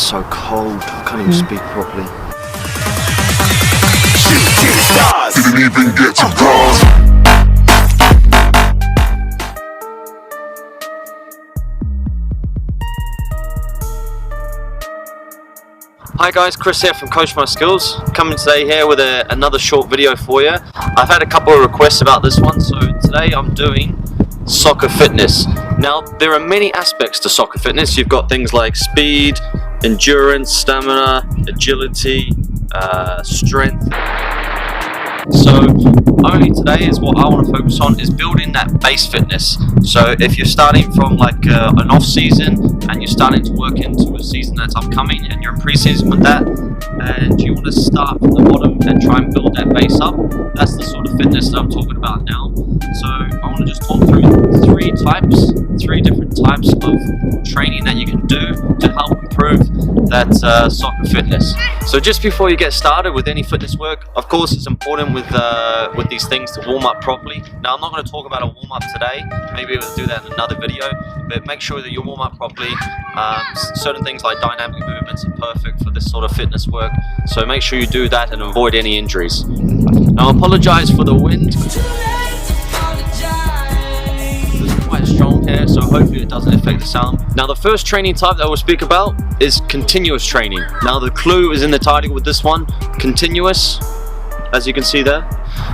so cold. I can't even speak properly. Shooting stars. Didn't even get to cross. Hi guys, Chris here from Coach My Skills, coming today here with another short video for you. I've had a couple of requests about this one, so today I'm doing soccer fitness. Now there are many aspects to soccer fitness. You've got things like speed, endurance, stamina, agility, strength. So only today is what I want to focus on is building that base fitness. So if you're starting from like an off season and you're starting to work into a season that's upcoming and you're in pre-season with that and you want to start from the bottom and try and build that base up, that's the sort of fitness that I'm talking about now. So I want to just talk through three different types of training that you can do to help improve that soccer fitness. So just before you get started with any fitness work, of course it's important with these things to warm up properly. Now I'm not going to talk about a warm up today, maybe we'll do that in another video, but make sure that you warm up properly. Certain things like dynamic movements are perfect for this sort of fitness work, so make sure you do that and avoid any injuries. Now I apologize for the wind. It's quite strong here, so hopefully it doesn't affect the sound. Now the first training type that we'll speak about is continuous training. Now the clue is in the title with this one, continuous, as you can see there.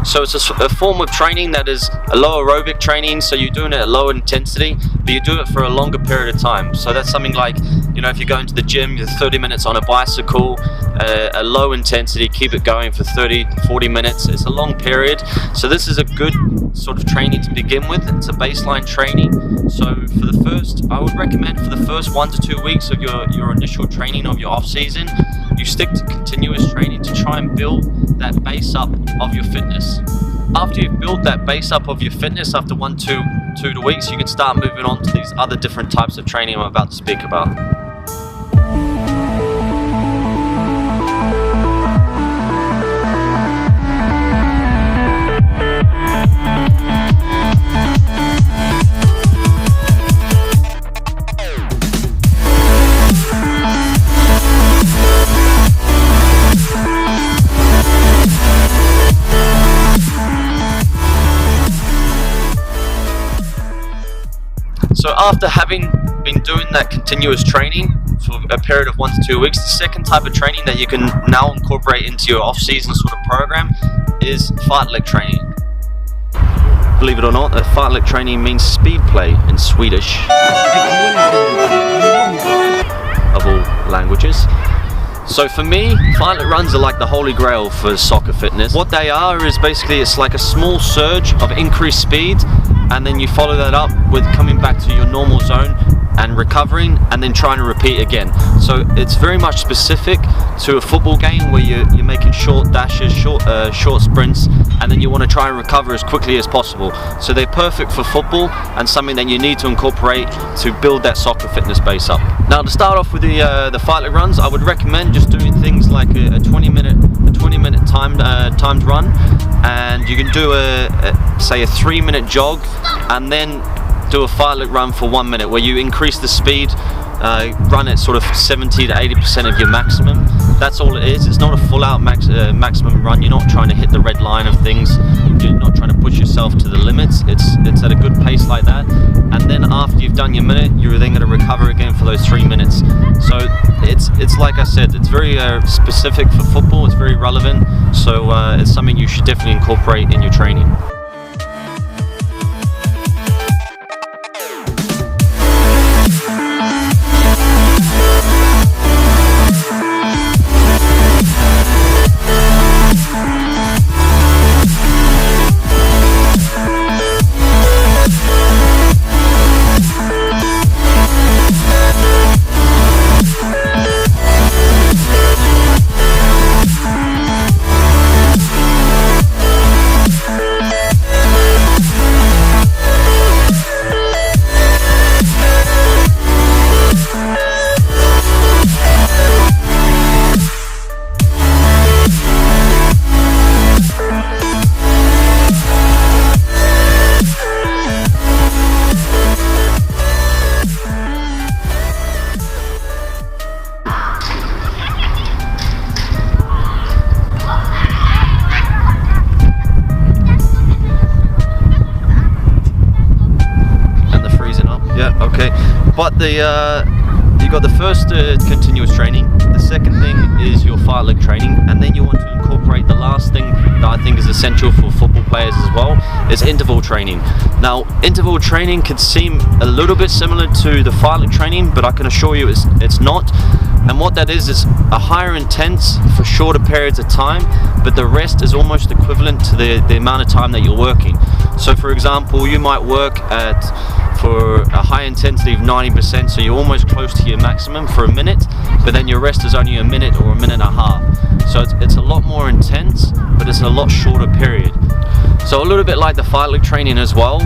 So it's a form of training that is a low aerobic training, so you're doing it at low intensity, but you do it for a longer period of time. So that's something like, you know, if you're going to the gym, you're 30 minutes on a bicycle, a low intensity, keep it going for 30-40 minutes. It's a long period, so this is a good sort of training to begin with. It's a baseline training. So for the first, I would recommend for the first 1 to 2 weeks of your initial training of your off season, you stick to continuous training to try and build that base up of your fitness. After you've built that base up of your fitness, after 1 to 2 weeks, you can start moving on to these other different types of training I'm about to speak about. So after having been doing that continuous training for a period of 1 to 2 weeks, the second type of training that you can now incorporate into your off-season sort of program is fartlek training. Believe it or not, fartlek training means speed play in Swedish, of all languages. So for me, fartlek runs are like the holy grail for soccer fitness. What they are is basically, it's like a small surge of increased speed, and then you follow that up with coming back to your normal zone and recovering and then trying to repeat again. So it's very much specific to a football game where you're making short dashes, short sprints, and then you want to try and recover as quickly as possible. So they're perfect for football and something that you need to incorporate to build that soccer fitness base up. Now to start off with the fartlek runs, I would recommend just doing things like a 20 minute timed run, and you can do say a 3-minute jog and then do a fartlek run for 1 minute where you increase the speed, run at sort of 70 to 80% of your maximum. That's all it is. It's not a full out maximum run. You're not trying to hit the red line of things. You're not trying to push yourself to the limits. It's at a good pace like that. And then after you've done your minute, you're then going to recover again for those 3 minutes. So it's like I said, it's very specific for football. It's very relevant. So it's something you should definitely incorporate in your training. But you got the first continuous training, the second thing is your fight leg training, and then you want to incorporate the last thing that I think is essential for football players as well, is interval training. Now, interval training can seem a little bit similar to the fight leg training, but I can assure you it's not. And what that is a higher intense for shorter periods of time, but the rest is almost equivalent to the amount of time that you're working. So for example, you might work for a high intensity of 90%, so you're almost close to your maximum for a minute, but then your rest is only a minute or a minute and a half. So it's a lot more intense, but it's a lot shorter period. So a little bit like the fight leg training as well,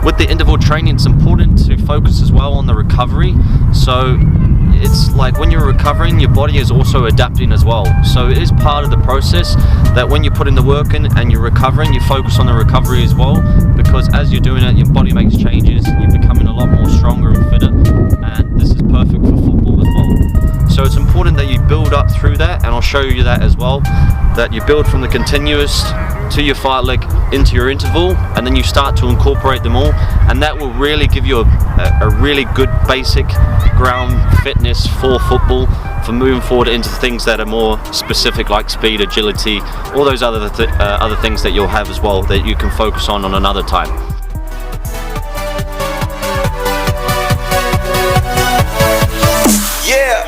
with the interval training it's important to focus as well on the recovery. So it's like when you're recovering, your body is also adapting as well. So it is part of the process that when you're putting the work in and you're recovering, you focus on the recovery as well, because as you're doing it, your body makes changes, you're becoming a lot more stronger and fitter, and this is perfect for football as well. So it's important that you build up through that, and I'll show you that as well, that you build from the continuous to your fight leg into your interval, and then you start to incorporate them all, and that will really give you a really good basic ground fitness for football, for moving forward into things that are more specific like speed, agility, all those other things that you'll have as well that you can focus on another time. Yeah.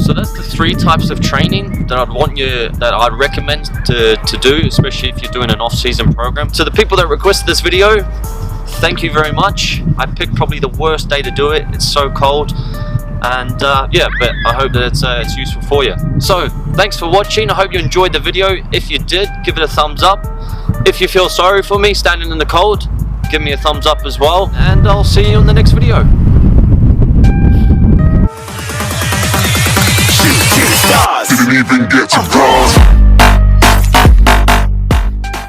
So that's the 3 types of training that I'd recommend to do, especially if you're doing an off-season program. To the people that requested this video, thank you very much. I picked probably the worst day to do it. It's so cold, and yeah, but I hope that it's useful for you. So thanks for watching. I hope you enjoyed the video. If you did, give it a thumbs up. If you feel sorry for me standing in the cold, give me a thumbs up as well, and I'll see you in the next video. Didn't even get to bronze.